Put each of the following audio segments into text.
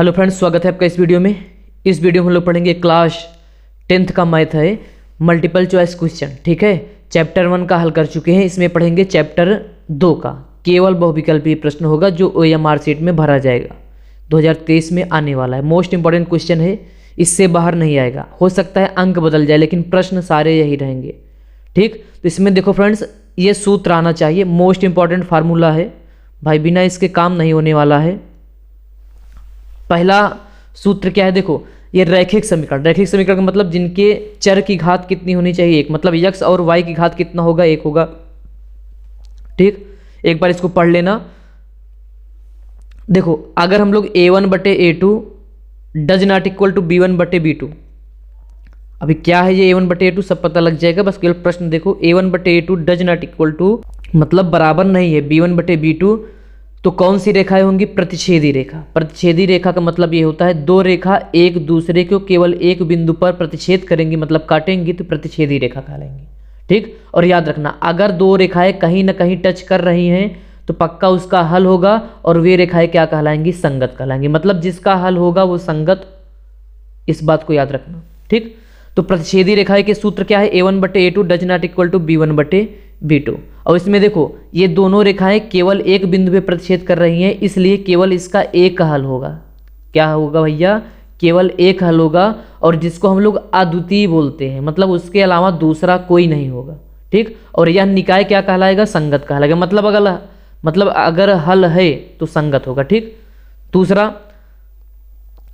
Hello friends, स्वागत है आपका इस वीडियो में। इस वीडियो में हम लोग पढ़ेंगे क्लास 10th का मैथ है, मल्टीपल चॉइस क्वेश्चन। ठीक है, चैप्टर 1 का हल कर चुके हैं, इसमें पढ़ेंगे चैप्टर 2 का। केवल बहुविकल्पीय प्रश्न होगा जो OMR शीट में भरा जाएगा, 2023 में आने वाला है। मोस्ट इंपॉर्टेंट क्वेश्चन है, इससे बाहर नहीं आएगा। हो सकता है अंक बदल जाए लेकिन प्रश्न सारे यही रहेंगे। ठीक, तो इसमें देखो फ्रेंड्स, ये सूत्र आना चाहिए, मोस्ट इंपॉर्टेंट फार्मूला है भाई, बिना इसके काम नहीं होने वाला है। पहला सूत्र क्या है, देखो ये रैखिक समीकरण। रैखिक समीकरण का मतलब जिनके चर की घात कितनी होनी चाहिए, एक, मतलब x और y की घात कितना होगा, एक होगा। ठीक, एक बार इसको पढ़ लेना। देखो अगर हम लोग a1 बटे a2 does not equal to b1 बटे b2, अभी क्या है ये a1 बटे a2 सब पता लग जाएगा, बस केवल प्रश्न देखो। a1 बटे a2 does not equal to मतलब बराबर नहीं है b1 बटे b2, तो कौन सी रेखाएं होंगी, प्रतिच्छेदी रेखा। प्रतिच्छेदी रेखा का मतलब ये होता है दो रेखा एक दूसरे को केवल एक बिंदु पर प्रतिच्छेद करेंगी, मतलब काटेंगी, तो प्रतिच्छेदी रेखा कहलाएंगी। ठीक, और याद रखना अगर दो रेखाएं कहीं ना कहीं टच कर रही हैं तो पक्का उसका हल होगा, और वे रेखाएं क्या कहलाएंगी, संगत कहलाएंगी। मतलब जिसका हल होगा वो संगत, इस बात को याद रखना। ठीक, तो प्रतिच्छेदी रेखाएं के सूत्र क्या है, a1 बटे a2 does not equal to b1 बटे b2। और इसमें देखो ये दोनों रेखाएं केवल एक बिंदु पे प्रतिच्छेद कर रही हैं, इसलिए केवल इसका एक हल होगा। क्या होगा भैया, केवल एक हल होगा, और जिसको हम लोग अद्वितीय बोलते हैं, मतलब उसके अलावा दूसरा कोई नहीं होगा। ठीक, और यह निकाय क्या कहलाएगा, संगत कहलाएगा। मतलब अगर हल है तो संगत होगा। ठीक,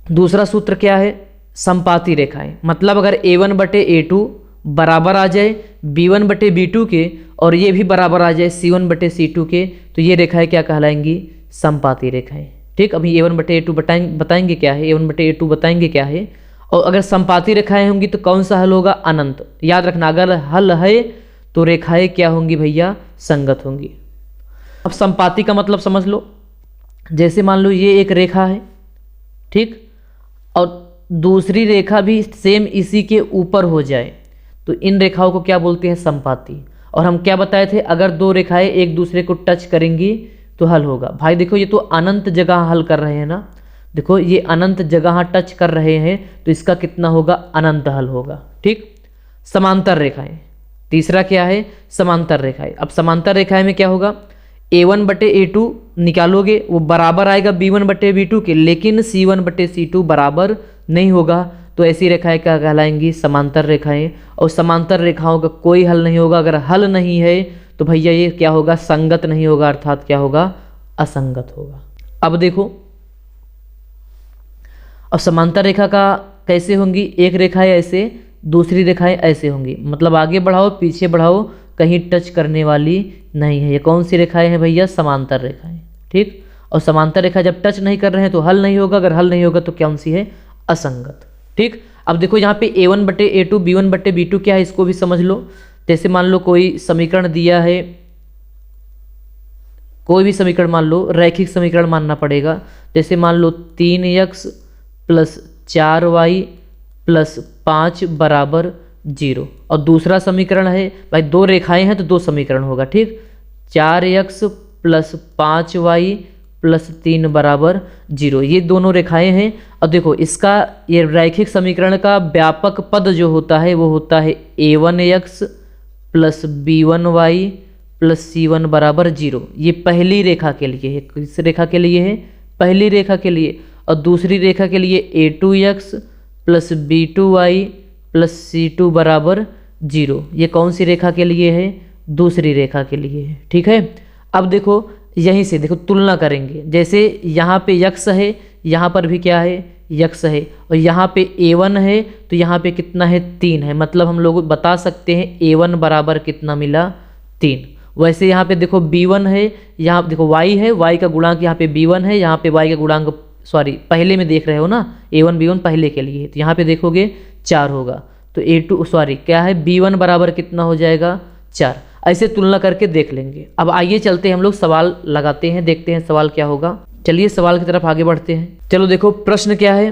दूसरा सूत्र क्या है, संपाती रेखाएं। मतलब अगर a1 बटे a2 बराबर आ जाए b1 बटे b2 के, और ये भी बराबर आ जाए c1 बटे c2 के, तो ये रेखाएं क्या कहलाएंगी, संपाती रेखाएं। ठीक, अभी a1 बटे a2 बताएंगे क्या है, a1 बटे a2 बताएंगे क्या है। और अगर संपाती रेखाएं होंगी तो कौन सा हल होगा, अनंत। याद रखना अगर हल है तो रेखाएं क्या होंगी भैया, संगत होंगी। अब संपाती का मतलब समझ लो, जैसे मान लो ये एक रेखा है, ठीक, और दूसरी रेखा भी सेम इसी के ऊपर हो जाए तो इन रेखाओं को क्या बोलते हैं, संपाती। और हम क्या बताए थे, अगर दो रेखाएं एक दूसरे को टच करेंगी तो हल होगा। भाई देखो ये तो अनंत जगह हल कर रहे हैं ना, देखो ये अनंत जगह टच कर रहे हैं तो इसका कितना होगा, अनंत हल होगा। ठीक, समांतर रेखाएं, तीसरा क्या है, समांतर रेखाएं। अब समांतर रेखाएं में क्या होगा, a1 बटे a2 निकालोगे वो बराबर आएगा b1 बटे b2 के, लेकिन c1 बटे c2 बराबर नहीं होगा, तो ऐसी रेखाएं क्या कहलाएंगी, समांतर रेखाएं। और समांतर रेखाओं का कोई हल नहीं होगा। अगर हल नहीं है तो भैया ये क्या होगा, संगत नहीं होगा, अर्थात क्या होगा, असंगत होगा। अब देखो, अब समांतर रेखा का कैसे होंगी, एक रेखाएं ऐसे, दूसरी रेखाएं ऐसे होंगी, मतलब आगे बढ़ाओ पीछे बढ़ाओ कहीं टच करने वाली नहीं है। ये कौन सी रेखाएं हैं भैया, समांतर रेखाएं। ठीक, और समांतर रेखा जब टच नहीं कर रहे हैं तो हल नहीं होगा, अगर हल नहीं होगा तो कौन सी है, असंगत। ठीक, अब देखो यहाँ पे a1 बटे a2 b1 बटे b2 क्या है, इसको भी समझ लो। जैसे मान लो कोई समीकरण दिया है, कोई भी समीकरण मान लो, रैखिक समीकरण मानना पड़ेगा। जैसे मान लो 3x प्लस 4y प्लस 5 बराबर 0, और दूसरा समीकरण है भाई, दो रेखाएं हैं तो दो समीकरण होगा। ठीक, 4x प्लस 5y प्लस 3 बराबर 0, ये दोनों रेखाएं हैं। और देखो इसका ये रैखिक समीकरण का व्यापक पद जो होता है वो होता है a1x plus b1y plus c1 बराबर 0। ये पहली रेखा के लिए है, किस रेखा के लिए है, पहली रेखा के लिए। और दूसरी रेखा के लिए a2x plus b2y plus c2 बराबर 0, ये कौन सी रेखा के लिए है, दूसरी रेखा के लिए है। ठीक है, अब देखो यहीं से देखो तुलना करेंगे, जैसे यहाँ पे x है, यहाँ पर भी क्या है, x है, और यहाँ पे a1 है तो यहाँ पे कितना है, 3 है। मतलब हम लोग बता सकते हैं a1 बराबर कितना मिला, 3। वैसे यहाँ पे देखो b1 है, यहाँ देखो y है, y का गुणांक यहाँ पे b1 है, यहाँ पे y का गुणांक पहले में देख रहे हो ना, a1 b1 पहले के लिए, तो यहाँ पे देखोगे 4 होगा, तो a2 क्या है, b1 बराबर कितना हो जाएगा, 4। ऐसे तुलना करके देख लेंगे। अब आइए चलते हैं हम लोग सवाल लगाते हैं, देखते हैं सवाल क्या होगा। चलिए सवाल की तरफ आगे बढ़ते हैं। चलो देखो प्रश्न क्या है,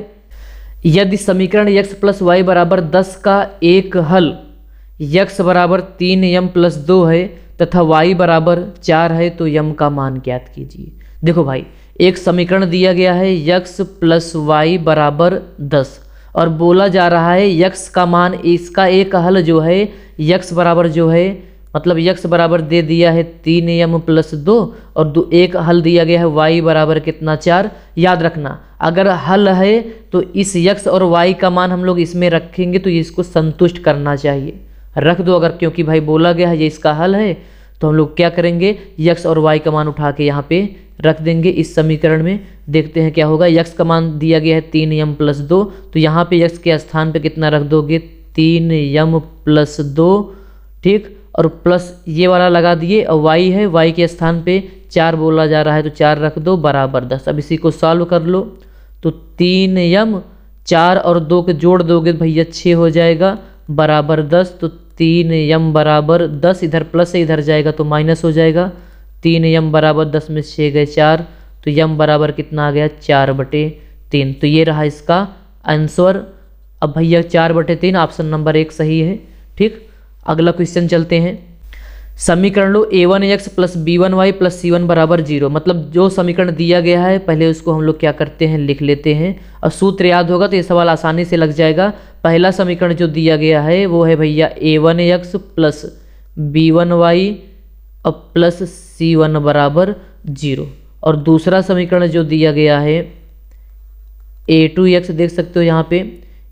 यदि समीकरण x प्लस वाई बराबर 10 का एक हल x बराबर 3m प्लस 2 है तथा y बराबर 4 है तो m का मान ज्ञात कीजिए। देखो भाई एक समीकरण दिया गया है यक्स प्लस वाई बराबर 10 और बोला जा रहा है यक्स का मान, इसका एक हल जो है यक्स बराबर जो है मतलब यक्स बराबर दे दिया है 3m प्लस 2 और एक हल दिया गया है वाई बराबर कितना 4। याद रखना अगर हल है तो इस यक्स और वाई का मान हम लोग इसमें रखेंगे तो इसको संतुष्ट करना चाहिए, रख दो अगर, क्योंकि भाई बोला गया है ये इसका हल है तो हम लोग क्या करेंगे यक्स और वाई का मान उठा के यहाँ पे रख देंगे इस समीकरण में। देखते हैं क्या होगा। यक्स का मान दिया गया है 3m प्लस 2 तो यहाँ पे यक्स के स्थान पे कितना रख दोगे 3m प्लस 2, ठीक, और प्लस ये वाला लगा दिए और वाई है, वाई के स्थान पे 4 बोला जा रहा है तो 4 रख दो बराबर 10। अब इसी को सॉल्व कर लो तो 3m 4 और 2 के जोड़ दोगे भैया 6 हो जाएगा बराबर 10। तो 3m बराबर 10, इधर प्लस से इधर जाएगा तो माइनस हो जाएगा। 3m बराबर 10 में 6 गए 4 तो m बराबर कितना आ गया 4/3। तो ये रहा इसका आंसर। अब भैया 4/3 ऑप्शन नंबर 1 सही है। ठीक, अगला क्वेश्चन चलते हैं। समीकरण लो a1x plus b1y plus c1 बराबर 0। मतलब जो समीकरण दिया गया है पहले उसको हम लोग क्या करते हैं लिख लेते हैं और सूत्र याद होगा तो ये सवाल आसानी से लग जाएगा। पहला समीकरण जो दिया गया है वो है भैया a1x प्लस b1y और प्लस c1 बराबर 0 और दूसरा समीकरण जो दिया गया है a2x देख सकते हो यहाँ पे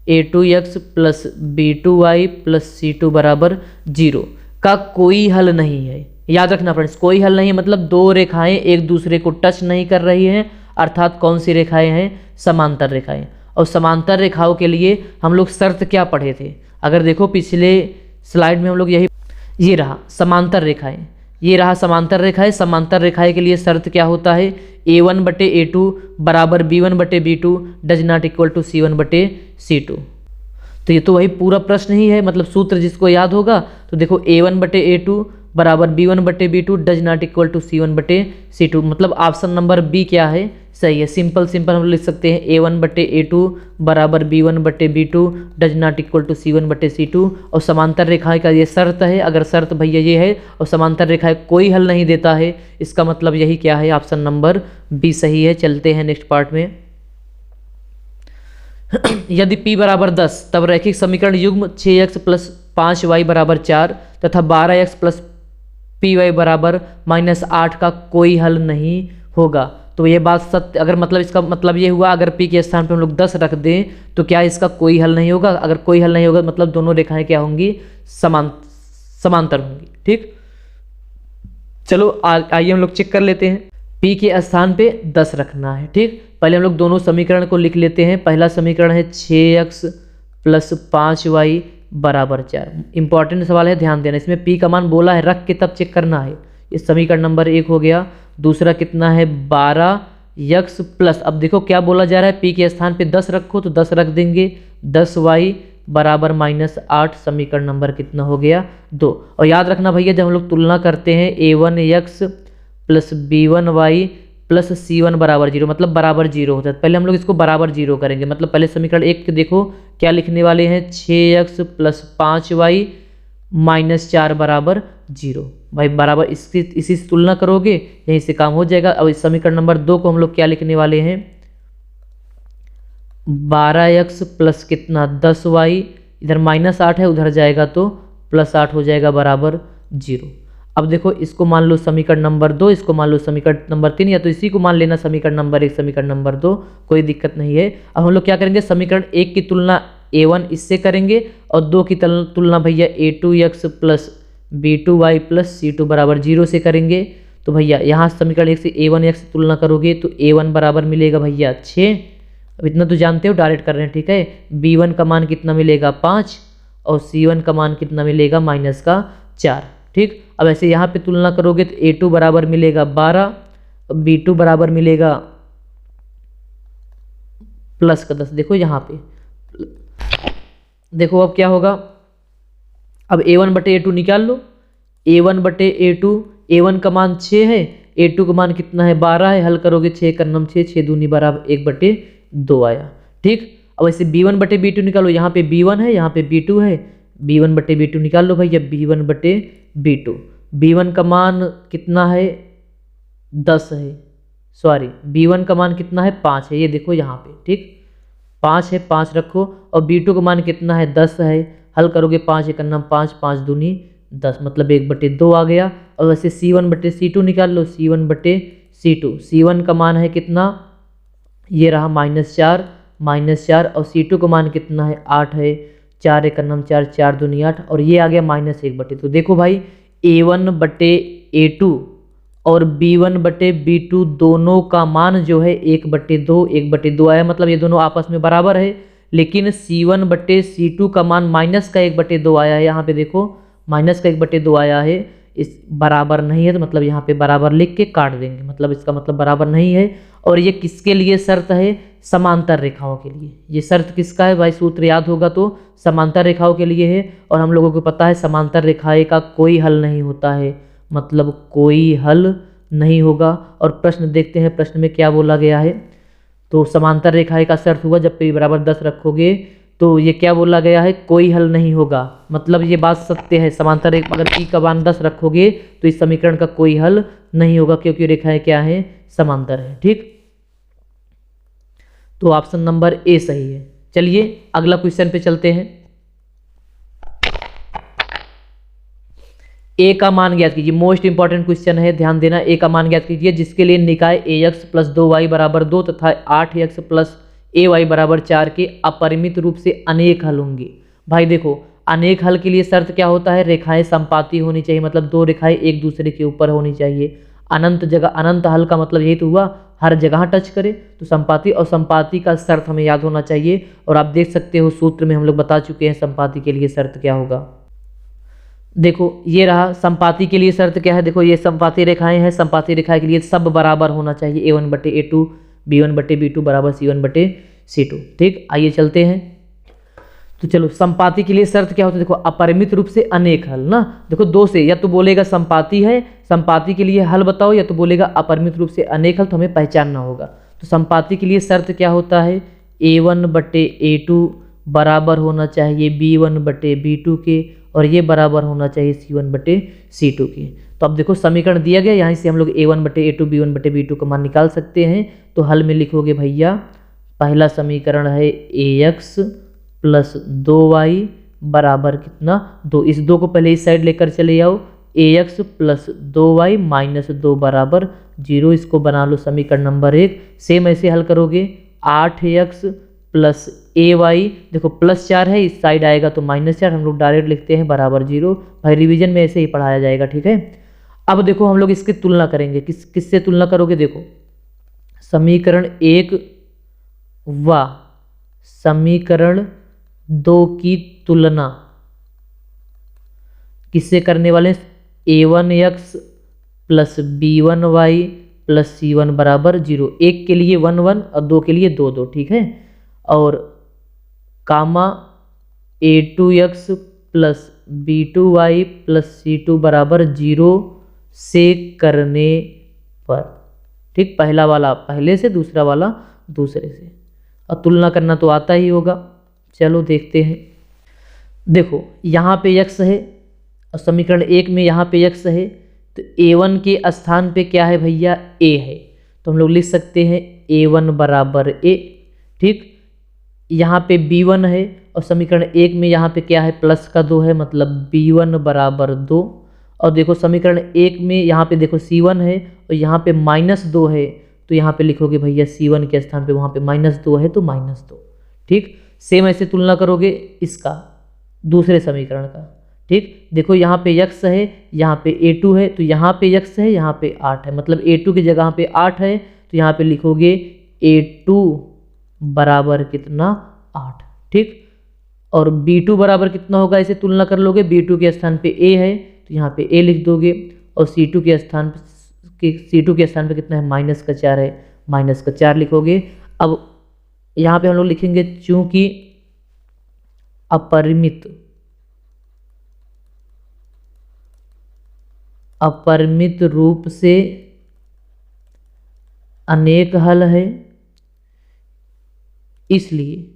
a2x plus b2y plus c2 बराबर 0 का कोई हल नहीं है। याद रखना फ्रेंड्स, कोई हल नहीं है मतलब दो रेखाएं एक दूसरे को टच नहीं कर रही हैं, अर्थात कौन सी रेखाएं हैं समांतर रेखाएं। और समांतर रेखाओं के लिए हम लोग शर्त क्या पढ़े थे, अगर देखो पिछले स्लाइड में हम लोग यही, ये रहा समांतर रेखाएं, ये रहा समांतर रेखाएं। समांतर रेखाएं के लिए शर्त क्या होता है a1/a2 बराबर b1/b2 does not equal to c1/c2। तो ये तो वही पूरा प्रश्न ही है, मतलब सूत्र जिसको याद होगा तो देखो a1/a2 बराबर b1/b2 does not equal to c1/c2। मतलब ऑप्शन नंबर बी क्या है सही है। सिंपल सिंपल हम लिख सकते हैं a1/a2 बराबर b1/b2 does not equal to c1/c2। और समांतर रेखाएं का ये शर्त है, अगर शर्त भैया ये है और समांतर रेखाएं कोई हल नहीं देता है, इसका मतलब यही क्या है ऑप्शन नंबर बी सही है। चलते हैं नेक्स्ट पार्ट में। यदि p बराबर 10 तब रैखिक समीकरण युग्म 6x प्लस 5y बराबर 4 तथा 12x प्लस py बराबर -8 का कोई हल नहीं होगा। तो ये बात सत्य, अगर मतलब इसका मतलब ये हुआ अगर p के स्थान पे हम लोग 10 रख दें तो क्या इसका कोई हल नहीं होगा। अगर कोई हल नहीं होगा मतलब दोनों रेखाएं क्या होंगी समांतर होंगी। ठीक, चलो आइए हम लोग चेक कर लेते हैं। p के स्थान पे 10 रखना है। ठीक, पहले हम लोग दोनों समीकरण को लिख लेते हैं। पहला समीकरण है 6x प्लस 5y बराबर 4। इंपॉर्टेंट सवाल है, ध्यान देना, इसमें p का मान बोला है रख के तब चेक करना है। इस समीकरण नंबर 1 हो गया। दूसरा कितना है 12x प्लस, अब देखो क्या बोला जा रहा है p के स्थान पे 10 रखो तो 10 रख देंगे 10y बराबर -8। समीकरण नंबर कितना हो गया 2। और याद रखना भैया जब हम लोग तुलना करते हैं a1x plus b1y plus c1 बराबर 0 मतलब बराबर 0 होता है, पहले हम लोग इसको बराबर 0 करेंगे। मतलब पहले समीकरण 1 देखो क्या लिखने वाले हैं 6x प्लस 5y माइनस 4 बराबर 0। भाई बराबर इसी से तुलना करोगे यहीं से काम हो जाएगा। अब इस समीकरण नंबर 2 को हम लोग क्या लिखने वाले हैं 12x प्लस कितना 10y, इधर -8 है उधर जाएगा तो +8 हो जाएगा बराबर 0। अब देखो इसको मान लो समीकरण नंबर 2, इसको मान लो समीकरण नंबर 3, या तो इसी को मान लेना समीकरण नंबर 1 समीकरण नंबर 2, कोई दिक्कत नहीं है। अब हम लोग क्या करेंगे समीकरण 1 की तुलना a1 इससे करेंगे और 2 की तुलना भैया a2x plus b2y plus c2 बराबर 0 से करेंगे। तो भैया यहाँ समीकरण 1 से a1x से तुलना करोगे तो a1 बराबर मिलेगा भैया 6। अब इतना तो जानते हो डायरेक्ट कर रहे हैं, ठीक है। b1 का मान कितना मिलेगा 5 और c1 का मान कितना मिलेगा -4। ठीक, अब ऐसे यहाँ पे तुलना करोगे तो a2 बराबर मिलेगा 12, b2 बराबर मिलेगा प्लस का 10। देखो यहाँ पे देखो अब क्या होगा, अब a1/a2 निकाल लो। a1/a2, a1 का मान 6 है, a2 का मान कितना है 12 है, हल करोगे 6 का 9 6, 6 दूनी बराबर 1/2 आया। ठीक, अब ऐसे b1/b2 निकालो, यहाँ पे b1 है यहाँ पे b2 है, b1/b2 निकाल लो भैया b1/b2। b1 का मान कितना है 10 है, सॉरी b1 का मान कितना है 5 है, ये देखो यहाँ पे, ठीक 5 है, 5 रखो। और b2 का मान कितना है 10 है, हल करोगे 5 एक अन्ना 5, 5 दूनी 10 मतलब 1/2 आ गया। और वैसे c1/c2 निकाल लो, c1/c2, c1 का मान है कितना, ये रहा -4 और c2 का मान कितना है 8 है, 4 एक अन्ना 4, 4 दूनी 8 और ये आ गया -1/2। तो देखो भाई a1/a2 और b1/b2 दोनों का मान जो है 1/2 आया, मतलब ये दोनों आपस में बराबर है। लेकिन c1/c2 का मान -1/2 आया है, यहाँ पे देखो -1/2 आया है, इस बराबर नहीं है, तो मतलब यहाँ पे बराबर लिख के काट देंगे, मतलब इसका मतलब बराबर नहीं है। और ये किसके लिए शर्त है, समांतर रेखाओं के लिए। ये शर्त किसका है भाई, सूत्र याद होगा तो समांतर रेखाओं के लिए है। और हम लोगों को पता है समांतर रेखाएं का कोई हल नहीं होता है, मतलब कोई हल नहीं होगा। और प्रश्न देखते हैं, प्रश्न में क्या बोला गया है। तो समांतर रेखाएं का शर्त हुआ जब p बराबर 10 रखोगे तो ये क्या बोला गया है, कोई हल नहीं होगा, मतलब ये बात सत्य है। समांतर रेखा अगर p का मान 10 रखोगे तो इस समीकरण का कोई हल नहीं होगा, क्योंकि रेखाएं क्या है, समांतर है, ठीक। तो ऑप्शन नंबर ए सही है। चलिए अगला क्वेश्चन पे चलते हैं। ए का मान ज्ञात कीजिए, मोस्ट इंपॉर्टेंट क्वेश्चन है, ध्यान देना। ए का मान ज्ञात कीजिए जिसके लिए निकाय ax + 2y = 2 तथा 8x + ay = 4 के अपरिमित रूप से अनेक हल होंगे। भाई देखो अनेक हल के लिए शर्त क्या होता है, रेखाएं समपाती होनी चाहिए, मतलब दो रेखाएं एक दूसरे के ऊपर होनी चाहिए। अनंत जगह, अनंत हल का मतलब यही तो हुआ हर जगह टच करे, तो संपाती, और संपाती का शर्त हमें याद होना चाहिए। और आप देख सकते हो सूत्र में हम लोग बता चुके हैं संपाती के लिए शर्त क्या होगा। देखो ये रहा संपाती के लिए शर्त क्या है, देखो ये संपाती रेखाएं हैं, संपाती रेखाएं के लिए सब बराबर होना चाहिए, a1/a2 b1/b2 = c1/c2, ठीक। आइए चलते हैं। तो चलो संपाती के लिए शर्त क्या होती है, देखो अपरिमित रूप से अनेक हल ना। देखो दो से, या तो बोलेगा संपाती है, संपाती के लिए हल बताओ, या तो बोलेगा अपरिमित रूप से अनेक हल, तो हमें पहचानना होगा। तो संपाती के लिए शर्त क्या होता है, a1/a2 बराबर होना चाहिए b1/b2 के, और ये बराबर होना चाहिए c1/c2 के। तो अब देखो समीकरण दिया गया, यहाँ से हम लोग a1/a2 b1/b2 का मान निकाल सकते हैं। तो हल में लिखोगे भैया, पहला समीकरण है ax + 2y बराबर कितना 2, इस 2 को पहले इस साइड लेकर चले आओ, ax + 2y - 2 = 0, इसको बना लो समीकरण नंबर 1। सेम ऐसे हल करोगे 8x + ay, देखो +4 है, इस साइड आएगा तो -4, हम लोग डायरेक्ट लिखते हैं बराबर 0। भाई रिवीजन में ऐसे ही पढ़ाया जाएगा, ठीक है। अब देखो हम लोग इसकी तुलना करेंगे, किससे तुलना करोगे, देखो समीकरण 1 व समीकरण 2 की तुलना किससे करने वाले, a1x + b1y + c1 = 0, एक के लिए 1 1 और 2 के लिए 2 2, ठीक है। और कामा a2x + b2y + c2 = 0 से करने पर, ठीक। पहला वाला पहले से, दूसरा वाला दूसरे से, और तुलना करना तो आता ही होगा। चलो देखते हैं। देखो यहाँ पे x है और समीकरण 1 में यहाँ पे x है, तो a1 के स्थान पे क्या है भैया, a है, तो हम लोग लिख सकते हैं a1 = a, ठीक। यहाँ पे b1 है और समीकरण 1 में यहाँ पे क्या है, +2 है, मतलब b1 = 2। और देखो समीकरण 1 में यहाँ पे देखो c1 है और यहाँ पे -2 है, तो यहाँ पे लिखोगे भैया c1 के स्थान पे वहाँ पे -2 है तो -2, ठीक। सेम ऐसे तुलना करोगे इसका दूसरे समीकरण का, ठीक। देखो यहाँ पे x है, यहाँ पे a2 है, तो यहाँ पे x है, यहाँ पे 8 है, मतलब a2 की जगह पे 8 है, तो यहाँ पे लिखोगे a2 बराबर कितना 8, ठीक। और b2 बराबर कितना होगा, इसे तुलना कर लोगे, b2 के स्थान पे a है तो यहाँ पे a लिख दोगे, और c2 के स्थान पे कितना है, -4 है, -4 लिखोगे। अब यहाँ पे हम लोग लिखेंगे चूंकि अपरिमित रूप से अनेक हल है, इसलिए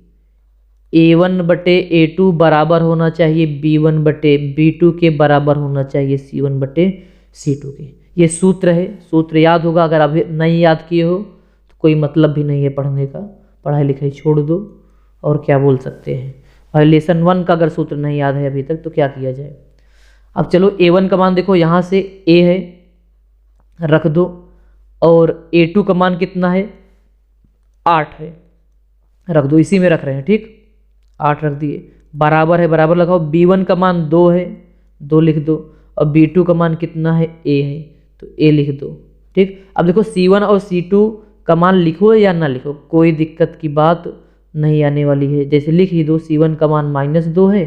a1/a2 बराबर होना चाहिए b1/b2 के, बराबर होना चाहिए c1/c2 के। ये सूत्र है, सूत्र याद होगा। अगर अभी नहीं याद किए हो तो कोई मतलब भी नहीं है पढ़ने का, पढ़ाई लिखाई छोड़ दो। और क्या बोल सकते हैं, और लेसन 1 का अगर सूत्र नहीं याद है अभी तक तो क्या किया जाए। अब चलो A1 का मान देखो, यहाँ से A है रख दो, और A2 का मान कितना है 8 है, रख दो, इसी में रख रहे हैं, ठीक 8 रख दिए, बराबर है, बराबर लगाओ। B1 का मान 2 है, 2 लिख दो, और B2 का मान कितना है A है, तो A लिख दो, ठीक। अब देखो C1 और C2 का मान लिखो या ना लिखो, कोई दिक्कत की बात नहीं आने वाली है। जैसे लिख ही दो, C1 का मान -2 है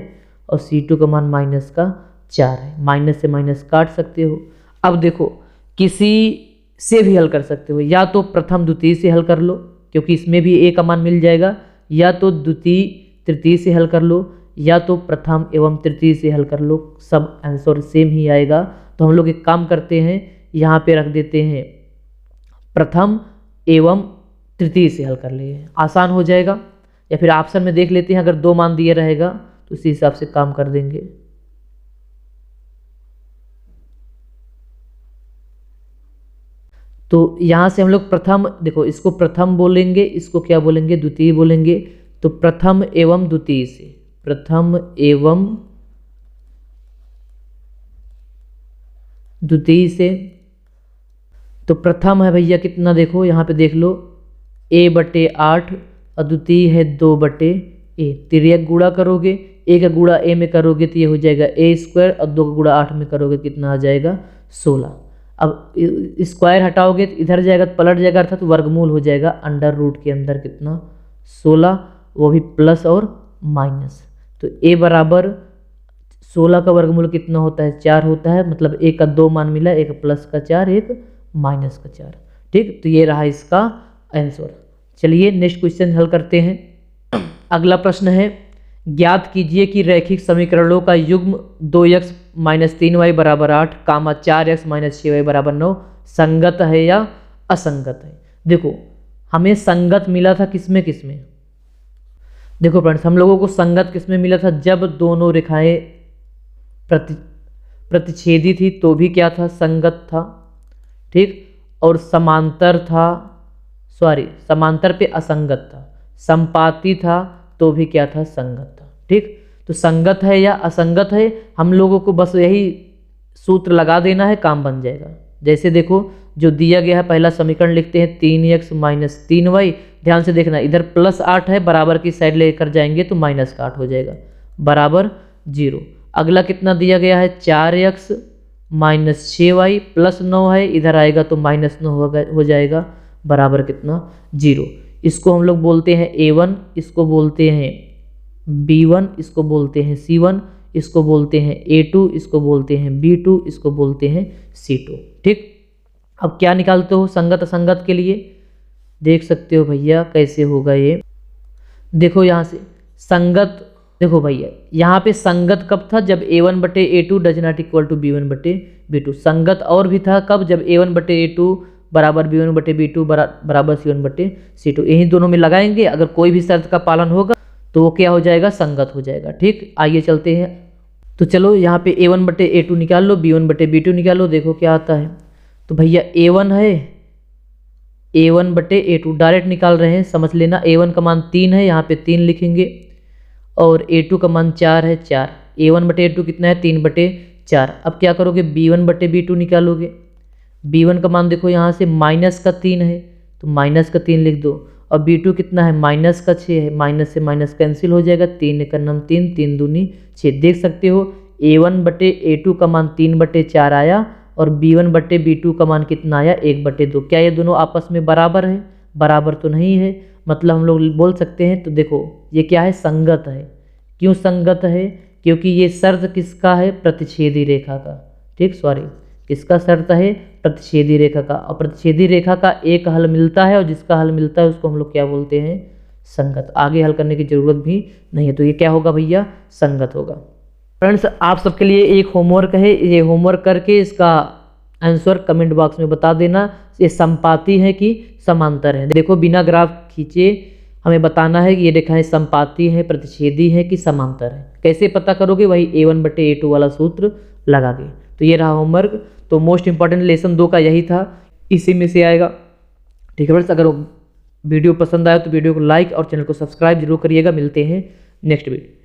और C2 का मान -4 है, माइनस से माइनस काट सकते हो। अब देखो किसी से भी हल कर सकते हो, या तो प्रथम द्वितीय से हल कर लो क्योंकि इसमें भी A का मान मिल जाएगा, या तो द्वितीय तृतीय से हल कर लो, या तो प्रथम एवं तृतीय से हल कर लो, सब आंसर सेम ही आएगा। तो हम लोग एक काम करते हैं, यहाँ पे रख देते हैं प्रथम एवं तृतीय से हल कर लिए, आसान हो जाएगा। या फिर ऑप्शन में देख लेते हैं, अगर 2 मान दिया रहेगा तो उसी हिसाब से काम कर देंगे। तो यहाँ से हम लोग प्रथम, देखो इसको प्रथम बोलेंगे, इसको क्या बोलेंगे द्वितीय बोलेंगे। तो प्रथम एवं द्वितीय से, प्रथम एवं द्वितीय से, तो प्रथम है भैया कितना, देखो यहाँ पे देख लो A/8 और द्वितीय है 2/A। तिर्यक गुणा करोगे, A का गुणा A में करोगे तो ये हो जाएगा A² और 2 का गुणा 8 में करोगे कितना आ जाएगा 16। अब स्क्वायर हटाओगे तो इधर जाएगा तो पलट जाएगा, अर्थात वर्गमूल हो जाएगा अंडर रूट के अंदर कितना 16, वो भी प्लस और माइनस। तो A बराबर 16 का वर्गमूल कितना होता है 4 होता है, मतलब A का 2 मान मिला, एक प्लस का 4 एक माइनस का 4, ठीक। तो ये रहा इसका आंसर। चलिए नेक्स्ट क्वेश्चन हल करते हैं। अगला प्रश्न है, ज्ञात कीजिए कि रैखिक समीकरणों का युग्म 2x - 3y = 8, 4x - 6y = 9 संगत है या असंगत है। देखो हमें संगत मिला था किसमें किसमें, देखो फ्रेंड्स हम लोगों को संगत किसमें मिला था, जब दोनों रेखाएं प्रतिच्छेदी थी तो भी क्या था संगत था, ठीक। और समांतर था, सॉरी समांतर पे असंगत था, संपाती था तो भी क्या था संगत था, ठीक। तो संगत है या असंगत है, हम लोगों को बस यही सूत्र लगा देना है, काम बन जाएगा। जैसे देखो जो दिया गया है पहला समीकरण लिखते हैं 3x - 3y, ध्यान से देखना इधर +8 है, बराबर की साइड लेकर जाएंगे तो -8 हो जाएगा बराबर 0। अगला कितना दिया गया है 4x - 6y + 9 है, इधर आएगा तो -9 हो जाएगा बराबर कितना 0। इसको हम लोग बोलते हैं A1, इसको बोलते हैं B1, इसको बोलते हैं C1, इसको बोलते हैं A2, इसको बोलते हैं B2, इसको बोलते हैं C2, ठीक। अब क्या निकालते हो संगत असंगत के लिए, देख सकते हो भैया कैसे होगा ये। देखो यहाँ से संगत, देखो भैया यहाँ पे संगत कब था, जब A1/A2 ≠ B1/B2। संगत और भी था कब, जब A1/A2 = B1/B2 = C1/C2। यही दोनों में लगाएंगे, अगर कोई भी शर्त का पालन होगा तो वो क्या हो जाएगा संगत हो जाएगा, ठीक। आइए चलते हैं, तो चलो यहाँ पे A1/A2 निकाल लो, B1/B2 निकालो, देखो क्या आता है। तो भैया A1 है, A1/A2 डायरेक्ट निकाल रहे हैं, समझ लेना। A1 का मान 3 है, यहाँ पे 3 लिखेंगे, और A2 का मान 4 है, 4। A1/A2 कितना है 3/4। अब क्या करोगे B1/B2 निकालोगे, B1 का मान देखो यहाँ से -3 है तो -3 लिख दो, और B2 कितना है -6 है, माइनस से माइनस कैंसिल हो जाएगा, 3 × 9 3, 3 दूनी 6। देख सकते हो A1/A2 का मान 3/4 आया और B1/B2 का मान कितना आया 1/2। क्या ये दोनों आपस में बराबर है, बराबर तो नहीं है, मतलब हम लोग बोल सकते हैं। तो देखो ये क्या है संगत है। क्यों संगत है, क्योंकि ये शर्त किसका है प्रतिच्छेदी रेखा का, ठीक, सॉरी किसका शर्त है प्रतिच्छेदी रेखा का। और प्रतिच्छेदी रेखा का एक हल मिलता है और जिसका हल मिलता है उसको हम लोग क्या बोलते हैं संगत। आगे हल करने की जरूरत भी नहीं है, तो ये क्या होगा भैया संगत होगा। फ्रेंड्स आप सबके लिए एक होमवर्क है, ये होमवर्क करके इसका आंसर कमेंट बॉक्स में बता देना, ये संपाती है कि समांतर है। देखो बिना ग्राफ खींचे हमें बताना है कि ये रेखाएं संपाती है, प्रतिच्छेदी है कि समांतर है। कैसे पता करोगे, वही A1/A2 वाला सूत्र लगा के। तो ये रहा होमवर्क। तो मोस्ट इंपॉर्टेंट लेसन 2 का यही था, इसी में से आएगा। ठीक है फ्रेंड्स, अगर वीडियो पसंद आया तो वीडियो को लाइक और चैनल को सब्सक्राइब जरूर करिएगा। मिलते हैं नेक्स्ट वीडियो।